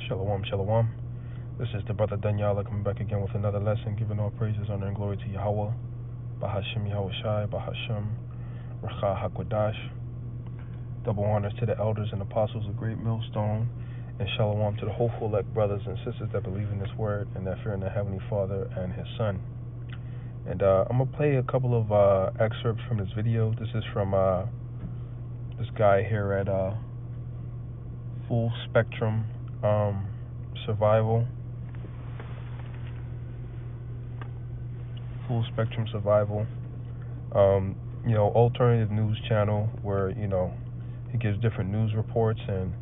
Shalom, shalom. This is the brother Danyala coming back again with another lesson, giving all praises, honor, and glory to Yahweh, Bahashim Yahushai, Bahashim Racha HaKodash. Double honors to the elders and apostles of Great Millstone, and shalom to the hopeful elect brothers and sisters that believe in this word and that fear in the Heavenly Father and His Son. And I'm going to play a couple of excerpts from this video. This is from this guy here at Full Spectrum Survival. Full Spectrum Survival. Alternative news channel where, he gives different news reports, and,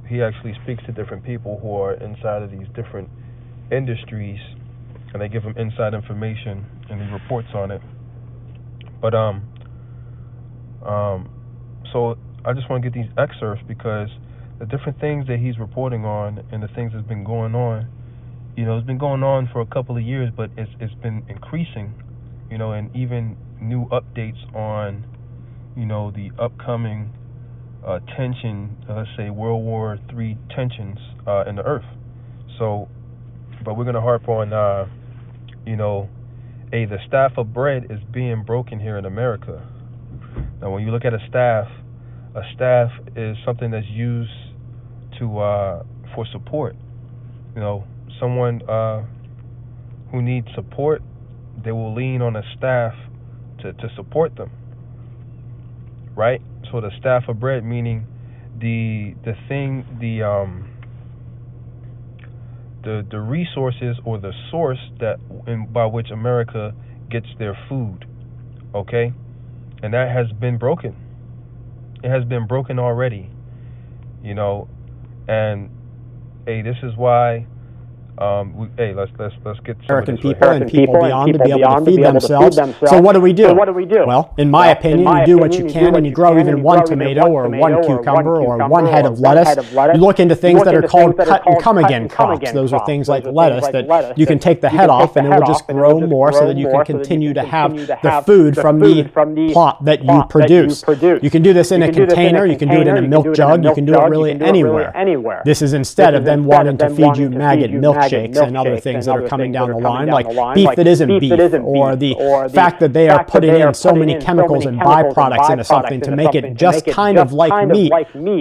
he actually speaks to different people who are inside of these different industries, and they give him inside information and he reports on it. But so I just want to get these excerpts because the different things that he's reporting on and the things that's been going on, it's been going on for a couple of years, but it's been increasing, and even new updates on, the upcoming tension, let's say World War III tensions in the earth. So, but we're going to harp on, the staff of bread is being broken here in America. Now, when you look at a staff is something that's used to for support. Someone who needs support, they will lean on a staff to support them, right? So the staff of bread, meaning the resources or the source by which America gets their food, okay? And that has been broken. It has been broken already, and this is why let's get some American of this people right and people beyond to be able to feed themselves. So what do we do? Well, in my opinion, you do what you can, and you grow even one tomato or one cucumber or one head of lettuce. You look into things that are called cut and come again crops. Those are things like lettuce that you can take the head off and it will just grow more so that you can continue to have the food from the plot that you produce. You can do this in a container, you can do it in a milk jug, you can do it really anywhere. This is instead of them wanting to feed you maggot milkshakes and other things that are coming down the line, like beef that isn't beef, or the fact that they are putting in so many chemicals and byproducts into something to make it just kind of like meat,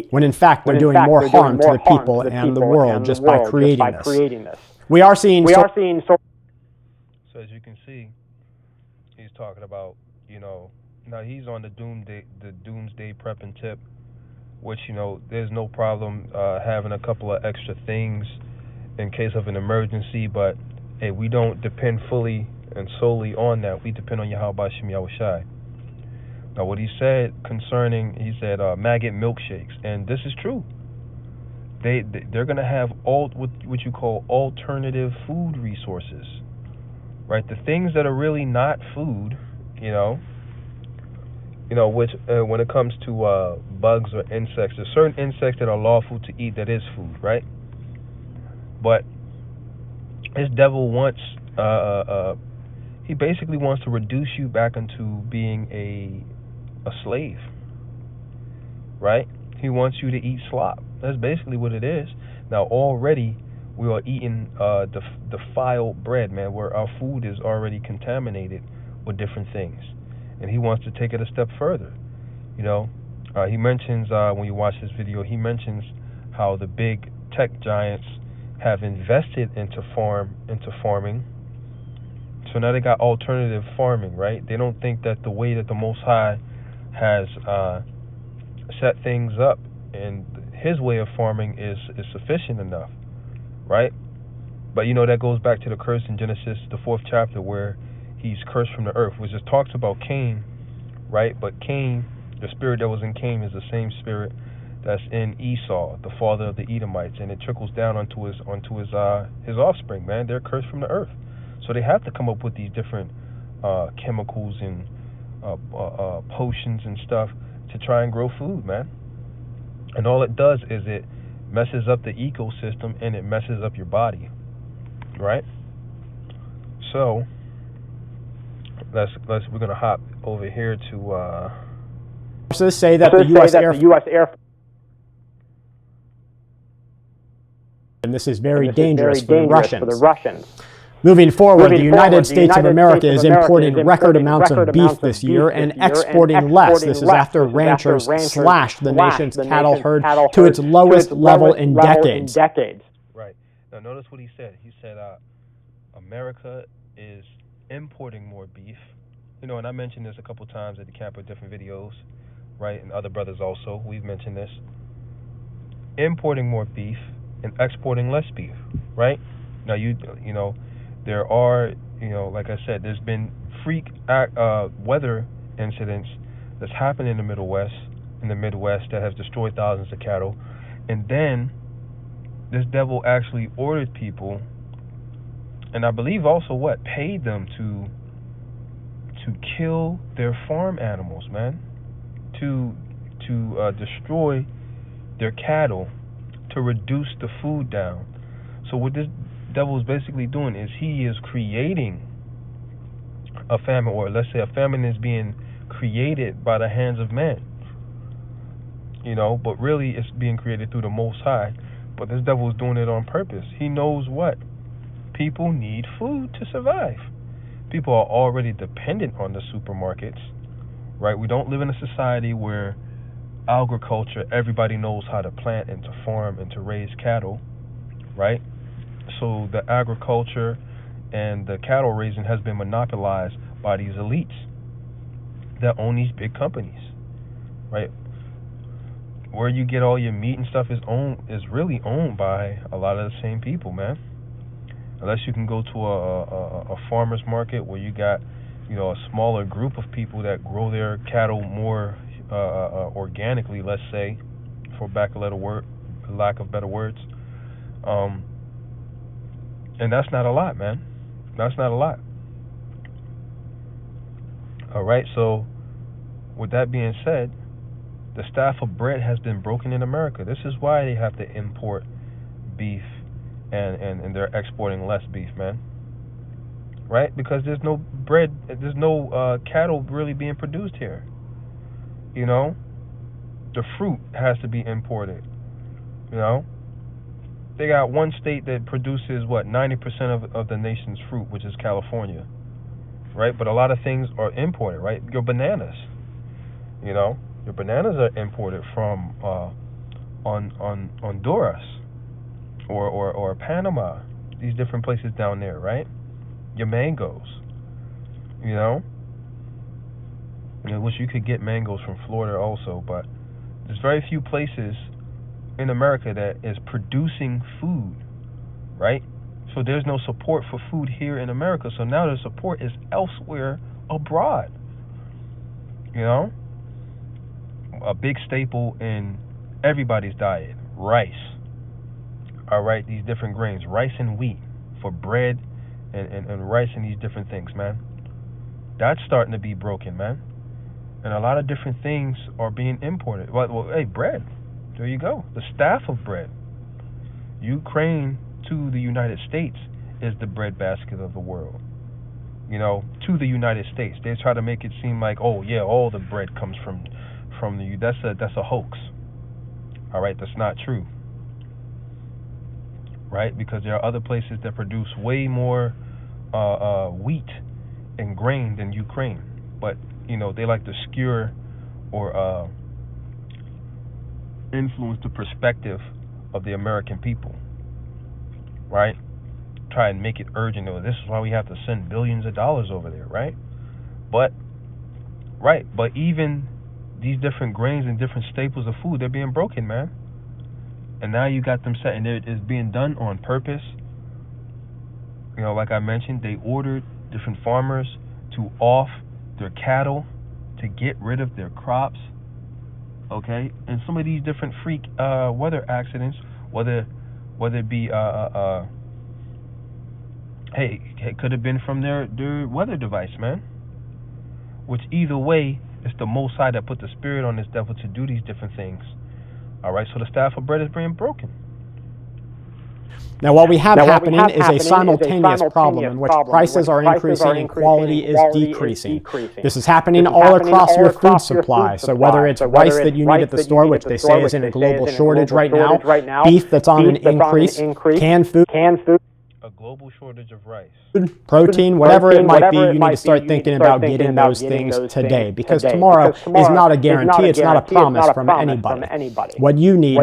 when in fact they're doing more harm to the people and the world just by creating this. We are seeing So as you can see, he's talking about, now he's on the doomsday prepping tip, which, there's no problem having a couple of extra things in case of an emergency, but hey, we don't depend fully and solely on that. We depend on Yahweh Bashim Yahushai. Now, what he said maggot milkshakes, and this is true. They're gonna have what you call alternative food resources, right? The things that are really not food, which when it comes to bugs or insects, there's certain insects that are lawful to eat that is food, right? But this devil wants, he basically wants to reduce you back into being a slave, right? He wants you to eat slop. That's basically what it is. Now, already we are eating defiled bread, man, where our food is already contaminated with different things. And he wants to take it a step further, He mentions, when you watch this video, he mentions how the big tech giants have invested into farming. So now they got alternative farming, right? They don't think that the way that the Most High has set things up and his way of farming is sufficient enough, right? But that goes back to the curse in Genesis, the 4th chapter, where he's cursed from the earth, which just talks about Cain, right? But Cain, the spirit that was in Cain, is the same spirit that's in Esau, the father of the Edomites, and it trickles down onto his offspring, man. They're cursed from the earth, so they have to come up with these different chemicals and potions and stuff to try and grow food, man. And all it does is it messes up the ecosystem and it messes up your body, right? So we're gonna hop over here to say that the U.S. Air and this is very dangerous for the Russians. Moving forward, the United States of America is importing record amounts of beef this year and exporting less. This is after ranchers slashed the nation's cattle herd to its lowest level in decades. Right. Now notice what he said. He said America is importing more beef. You know, and I mentioned this a couple times at the camp of different videos, right? And other brothers also, we've mentioned this. Importing more beef and exporting less beef, right? Now, you know, there are, you know, like I said, there's been freak weather incidents that's happened in the Midwest that has destroyed thousands of cattle. And then this devil actually ordered people, and I believe also paid them to kill their farm animals, man, to destroy their cattle, to reduce the food down. So what this devil is basically doing is he is creating a famine, or let's say a famine is being created by the hands of man, you know, but really it's being created through the Most High. But this devil is doing it on purpose. He knows what? People need food to survive. People are already dependent on the supermarkets, right? We don't live in a society where agriculture, everybody knows how to plant and to farm and to raise cattle, right? So the agriculture and the cattle raising has been monopolized by these elites that own these big companies, right? Where you get all your meat and stuff is really owned by a lot of the same people, man. Unless you can go to a farmer's market where you got, you know, a smaller group of people that grow their cattle more organically, let's say, for lack of better words. And that's not a lot, man. That's not a lot. All right, so with that being said, the staff of bread has been broken in America. This is why they have to import beef, and they're exporting less beef, man. Right? Because there's no bread, there's no cattle really being produced here. You know? The fruit has to be imported. You know? They got one state that produces, 90% of the nation's fruit, which is California. Right? But a lot of things are imported, right? Your bananas. You know? Your bananas are imported from Honduras or Panama, these different places down there, right? Your mangoes, you know? I wish you could get mangoes from Florida also, but there's very few places in America that is producing food, right? So there's no support for food here in America, so now the support is elsewhere abroad, you know? A big staple in everybody's diet, rice. All right, these different grains, rice and wheat for bread and rice and these different things, man. That's starting to be broken, man. And a lot of different things are being imported. Well, hey, bread. There you go. The staff of bread. Ukraine to the United States is the breadbasket of the world. You know, to the United States. They try to make it seem like, oh yeah, all the bread comes from the that's a hoax. All right, that's not true. Right? Because there are other places that produce way more wheat and grain than Ukraine. But, you know, they like to skewer or influence the perspective of the American people. Right? Try and make it urgent. Oh, this is why we have to send billions of dollars over there, right? But even these different grains and different staples of food, they're being broken, man. And now you got them set, and it is being done on purpose. You know, like I mentioned, they ordered different farmers to off their cattle to get rid of their crops. Okay? And some of these different freak weather accidents, whether it be it could have been from their weather device, man. Which either way, it's the Most High that put the spirit on this devil to do these different things. All right, so the staff of bread is being broken. Now, what we have happening is a simultaneous problem in which prices are increasing and quality is decreasing. This is happening all across your food supply. So whether it's rice that you need at the store, which they say is in a global shortage right now, beef that's on an increase, canned food, a global shortage of rice, protein, whatever it might be, you need to start thinking about getting those things today, because tomorrow is not a guarantee, it's not a promise from anybody. What you need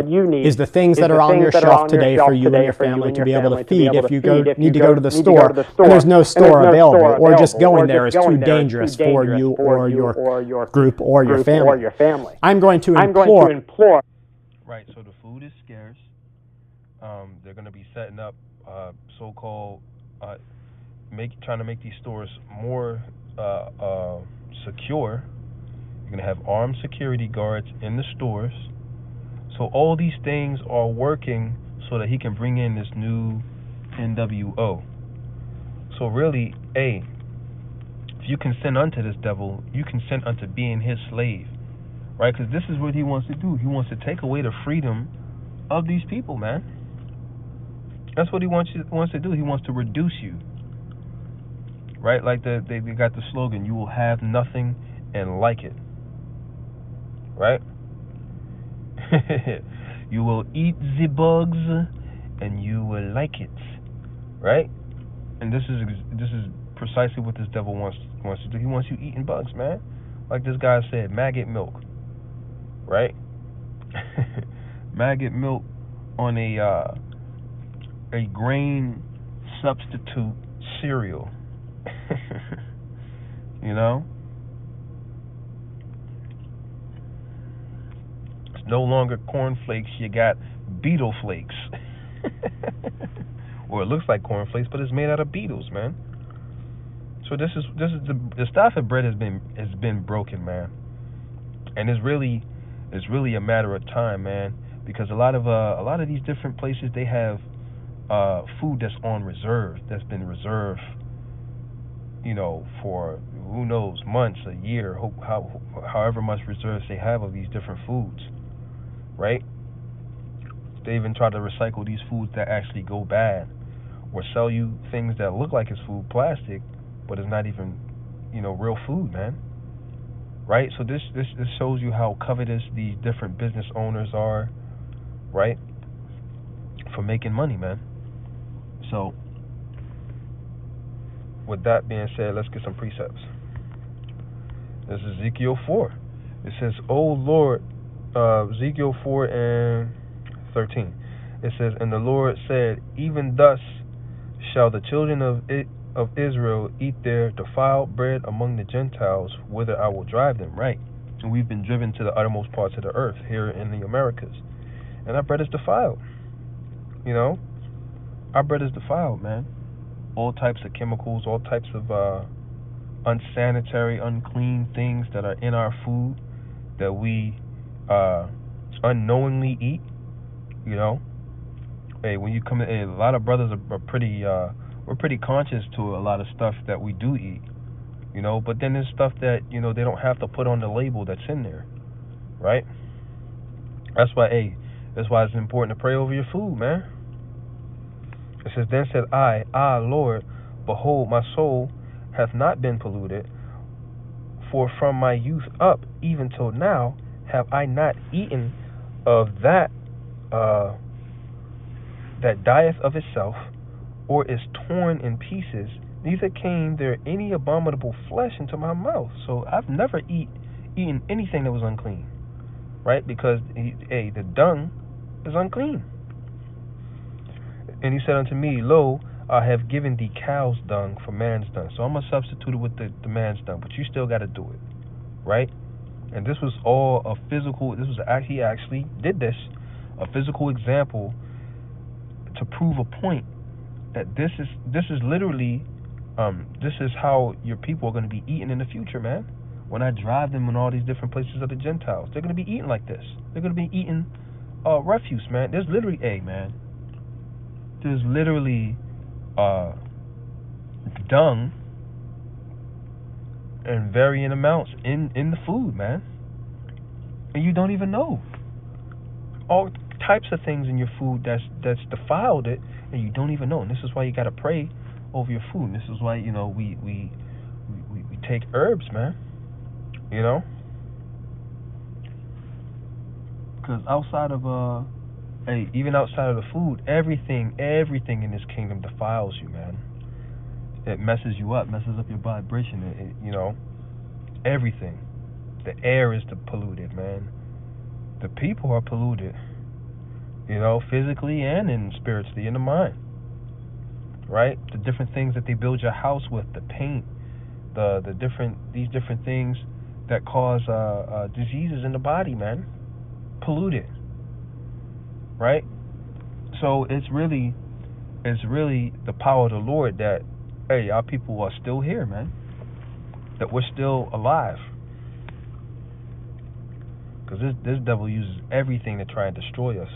is the things that are on your shelf today for you and your family to be able to feed if you need to go to the store and there's no store available, or just going there is too dangerous for you or your group or your family. I'm going to implore. Right, so the food is scarce. They're going to be setting up so-called trying to make these stores more secure. You're going to have armed security guards in the stores. So all these things are working so that he can bring in this new NWO. So really, if you consent unto this devil, you consent unto being his slave. Right? Because this is what he wants to do. He wants to take away the freedom of these people, man. That's what he wants to do. He wants to reduce you. Right? Like they got the slogan, you will have nothing and like it. Right? You will eat the bugs and you will like it. Right? And this is precisely what this devil wants to do. He wants you eating bugs, man. Like this guy said, maggot milk. Right? Maggot milk on a grain substitute cereal. You know? It's no longer cornflakes, you got beetle flakes. Or it looks like cornflakes, but it's made out of beetles, man. So this is the Stafford bread has been broken, man. And it's really a matter of time, man, because a lot of these different places, they have food that's on reserve, that's been reserved, for who knows, months, a year, however much reserves they have of these different foods, right? They even try to recycle these foods that actually go bad, or sell you things that look like it's food, plastic, but it's not even, real food, man. Right? So this shows you how covetous these different business owners are, right? For making money, man. So, with that being said, let's get some precepts. This is Ezekiel 4. It says, "O Lord," Ezekiel 4 and 13. It says, "And the Lord said, even thus shall the children of Israel eat their defiled bread among the Gentiles, whither I will drive them." Right? And we've been driven to the uttermost parts of the earth here in the Americas. And our bread is defiled. Our bread is defiled, man. All types of chemicals, all types of unsanitary, unclean things that are in our food that we unknowingly eat. Hey, when you come in, a lot of brothers are pretty, we're pretty conscious to a lot of stuff that we do eat, but then there's stuff that, they don't have to put on the label that's in there, right? That's why it's important to pray over your food, man. It says, "Then said I, Lord, behold, my soul hath not been polluted, for from my youth up, even till now, have I not eaten of that that dieth of itself, or is torn in pieces, neither came there any abominable flesh into my mouth." So I've never eaten anything that was unclean, right? Because the dung is unclean. And he said unto me, "Lo, I have given thee cow's dung for man's dung." So I'm going to substitute it with the man's dung, but you still got to do it, right? And this was all a physical, he actually did this, a physical example to prove a point that this is literally, this is how your people are going to be eating in the future, man. When I drive them in all these different places of the Gentiles, they're going to be eating like this. They're going to be eating refuse, man. There's literally, there's literally dung in varying amounts in the food, man, and you don't even know. All types of things in your food that's defiled it, and you don't even know. And this is why you gotta pray over your food. And this is why, you know, we take herbs, man. You know, because outside of even outside of the food, everything in this kingdom defiles you, man. It messes you up, messes up your vibration. You know, everything. The air is polluted, man. The people are polluted. You know, physically and spiritually, in the mind. Right? The different things that they build your house with, the paint, these different things that cause diseases in the body, man. Polluted. Right? So it's really the power of the Lord that, hey, our people are still here, man. That we're still alive. Because this devil uses everything to try and destroy us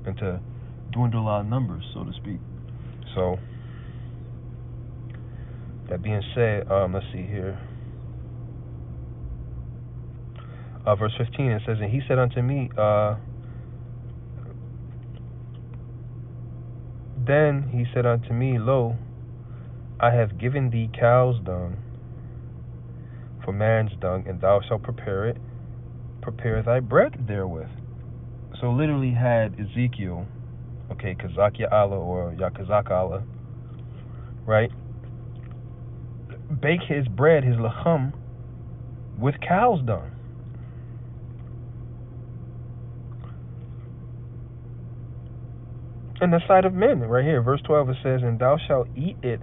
and to dwindle our numbers, so to speak. So, that being said, let's see here. Verse 15, it says, and he said unto me, then he said unto me, lo, I have given thee cow's dung for man's dung, and thou shalt prepare thy bread therewith. So literally had Ezekiel, okay, Kazak Ya'ala or Yakazak Allah, right, bake his bread, his lacham, with cow's dung. In the sight of men, right here, verse 12, it says, and thou shalt eat it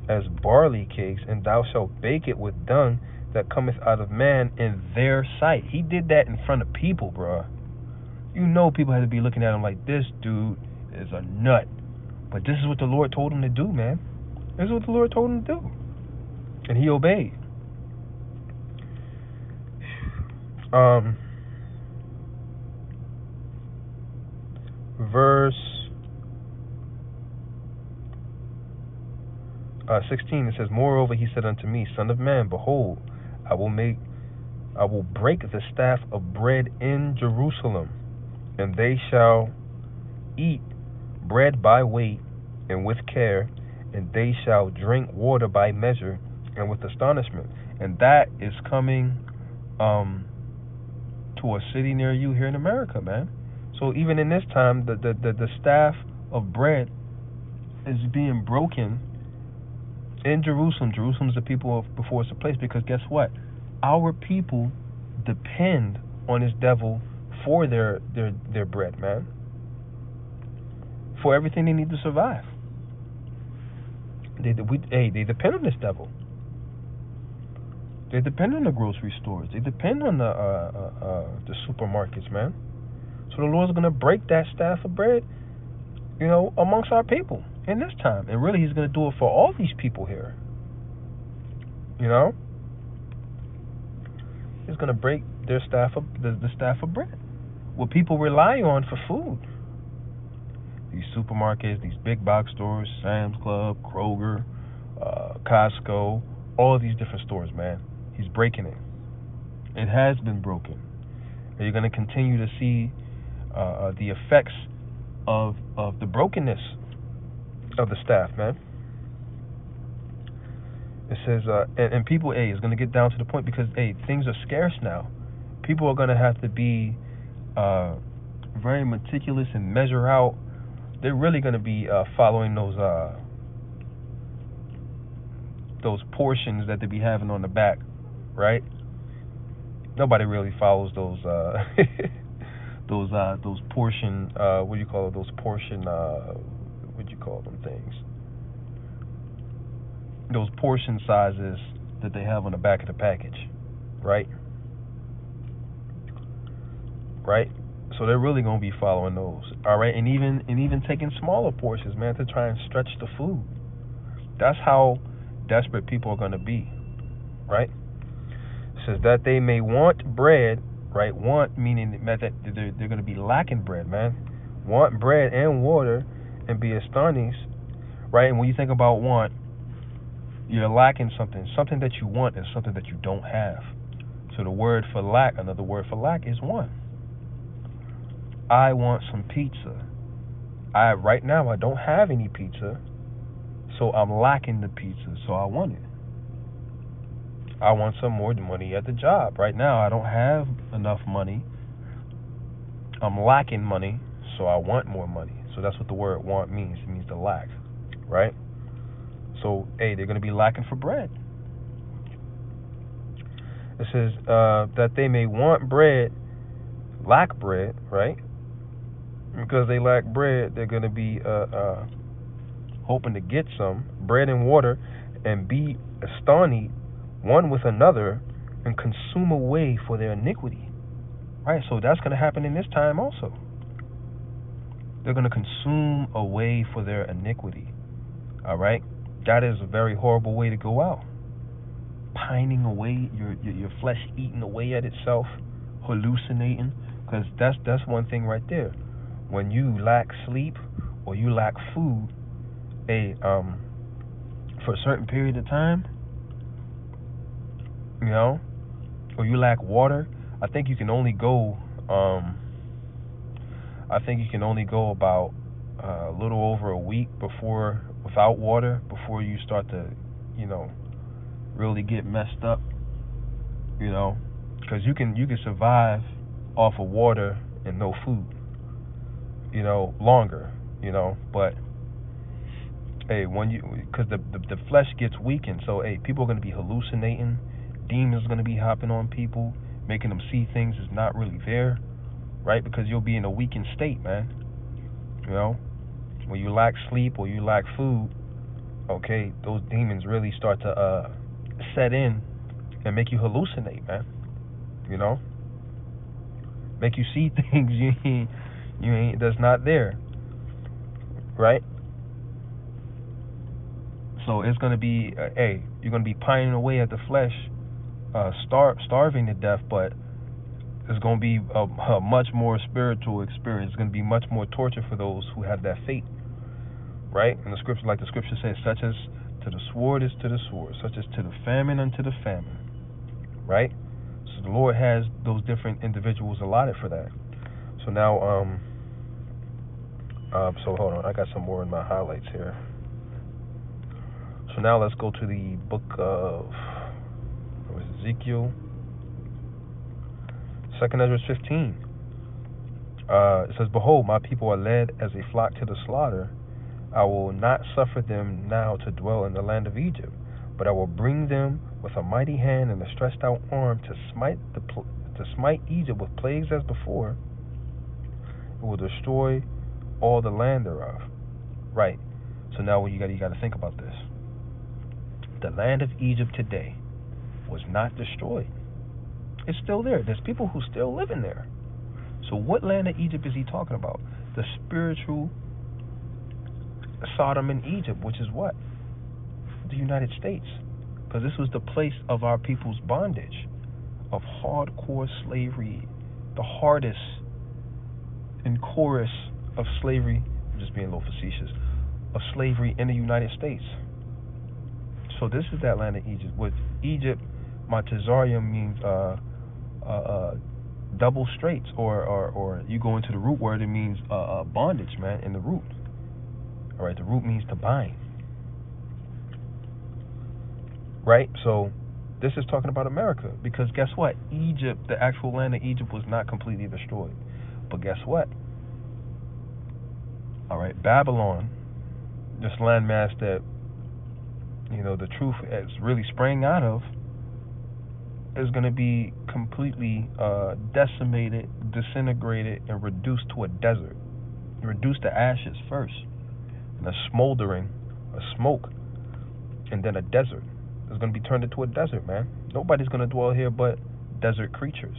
as barley cakes, and thou shalt bake it with dung that cometh out of man in their sight. He did that in front of people, bruh. You know people had to be looking at him like, this dude is a nut. But this is what the Lord told him to do, man. This is what the Lord told him to do. And he obeyed. Verse 16, it says, moreover, he said unto me, Son of man, behold, I will break the staff of bread in Jerusalem, and they shall eat bread by weight and with care, and they shall drink water by measure and with astonishment. And that is coming to a city near you here in America, man. So even in this time, the staff of bread is being broken in Jerusalem. Jerusalem is the people of before it's a place, because guess what? Our people depend on this devil for their bread, man. For everything they need to survive. They depend on this devil. They depend on the grocery stores. They depend on the supermarkets, man. So the Lord's going to break that staff of bread, you know, amongst our people in this time. And really, he's going to do it for all these people here. You know? He's going to break their staff of the staff of bread. What people rely on for food. These supermarkets, these big box stores, Sam's Club, Kroger, Costco, all of these different stores, man. He's breaking it. It has been broken. And you're going to continue to see the effects of the brokenness of the staff, man. It says, and people, is going to get down to the point, because, things are scarce now. People are going to have to be very meticulous and measure out. They're really going to be following those portions that they be having on the back, right? Nobody really follows those those portion what do you call it? Those portion what do you call them things? Those portion sizes that they have on the back of the package, right? Right? So they're really gonna be following those, all right? And even taking smaller portions, man, to try and stretch the food. That's how desperate people are gonna be, right? It says that they may want bread, right? Want meaning that they're gonna be lacking bread, man. Want bread and water and be astonished, right? And when you think about want, you're lacking something. Something that you want is something that you don't have. So the word for lack, another word for lack is want. I want some pizza. Right now I don't have any pizza, so I'm lacking the pizza, so I want it. I want some more money at the job. Right now I don't have enough money. I'm lacking money, so I want more money. So that's what the word want means. It means to lack, right? So, hey, they're going to be lacking for bread. It says that they may want bread, lack bread, right? Because they lack bread, they're going to be hoping to get some bread and water and be astonished one with another and consume away for their iniquity. Right? So that's going to happen in this time also. They're going to consume away for their iniquity. All right? That is a very horrible way to go out. Pining away, your flesh eating away at itself, hallucinating, because that's one thing right there. When you lack sleep or you lack food, for a certain period of time, or you lack water, I think you can only go about a little over a week without water before you start to, really get messed up, because you can survive off of water and no food, longer, but hey, because the flesh gets weakened, so hey, people are going to be hallucinating, demons are going to be hopping on people, making them see things that's not really there, right? Because you'll be in a weakened state, man. When you lack sleep or you lack food, okay, those demons really start to set in and make you hallucinate, man. Make you see things you ain't that's not there, right? So it's gonna be, you're gonna be pining away at the flesh, starving to death, but it's gonna be a much more spiritual experience. It's gonna be much more torture for those who have that fate, right? And the scripture, like the scripture says, such as to the sword is to the sword, such as to the famine unto the famine, right? So the Lord has those different individuals allotted for that. So now, so hold on, I got some more in my highlights here. So now let's go to the book of Ezekiel, 2nd Ezra 15. It says, behold, my people are led as a flock to the slaughter. I will not suffer them now to dwell in the land of Egypt, but I will bring them with a mighty hand and a stretched out arm to smite Egypt with plagues as before. It will destroy all the land thereof. Right. So now you got to think about this. The land of Egypt today was not destroyed. It's still there. There's people who still live in there. So what land of Egypt is he talking about? The spiritual Sodom and Egypt, which is what? The United States. Because this was the place of our people's bondage, of hardcore slavery, the hardest and chorus of slavery, I'm just being a little facetious, of slavery in the United States. So this is that land of Egypt. With Egypt, Matazarium means double straits, or you go into the root word, it means bondage, man, in the root. All right, the root means to bind. Right? So this is talking about America, because guess what? Egypt, the actual land of Egypt, was not completely destroyed. But guess what? All right, Babylon, this landmass that the truth is really sprang out of, is going to be completely decimated, disintegrated, and reduced to a desert. Reduced to ashes first, and a smoldering, a smoke, and then a desert. It's going to be turned into a desert, man. Nobody's going to dwell here but desert creatures.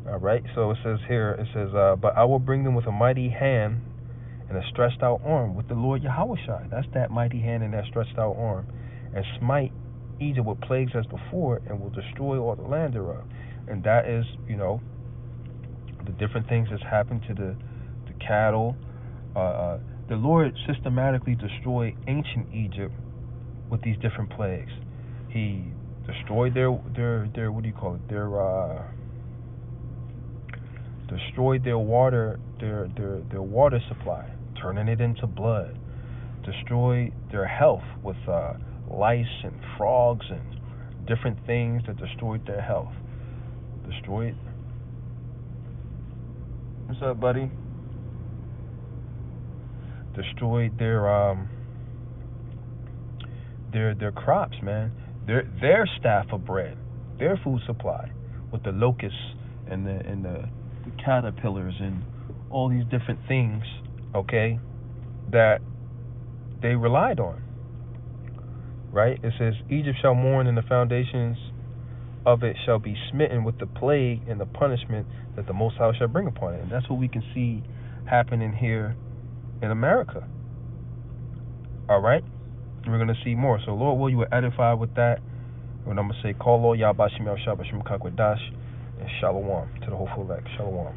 All right, so it says here, but I will bring them with a mighty hand and a stretched out arm, with the Lord Yahushua. That's that mighty hand and that stretched out arm, and smite Egypt with plagues as before, and will destroy all the land thereof. And that is, the different things that's happened to the cattle. The Lord systematically destroyed ancient Egypt with these different plagues. He destroyed their what do you call it? destroyed their water, their water supply, turning it into blood, destroyed their health with lice and frogs and different things that destroyed their health. Destroyed. What's up, buddy? Destroyed their crops, man. Their staff of bread, their food supply, with the locusts and the caterpillars and all these different things, okay, that they relied on. Right? It says, Egypt shall mourn, and the foundations of it shall be smitten with the plague and the punishment that the Most High shall bring upon it. And that's what we can see happening here in America. All right? We're going to see more. So, Lord, will you edify with that? And I'm going to say, call Lord Yahbashim Al Shabashim Kakwadash and Shalom to the whole elect. Shalom.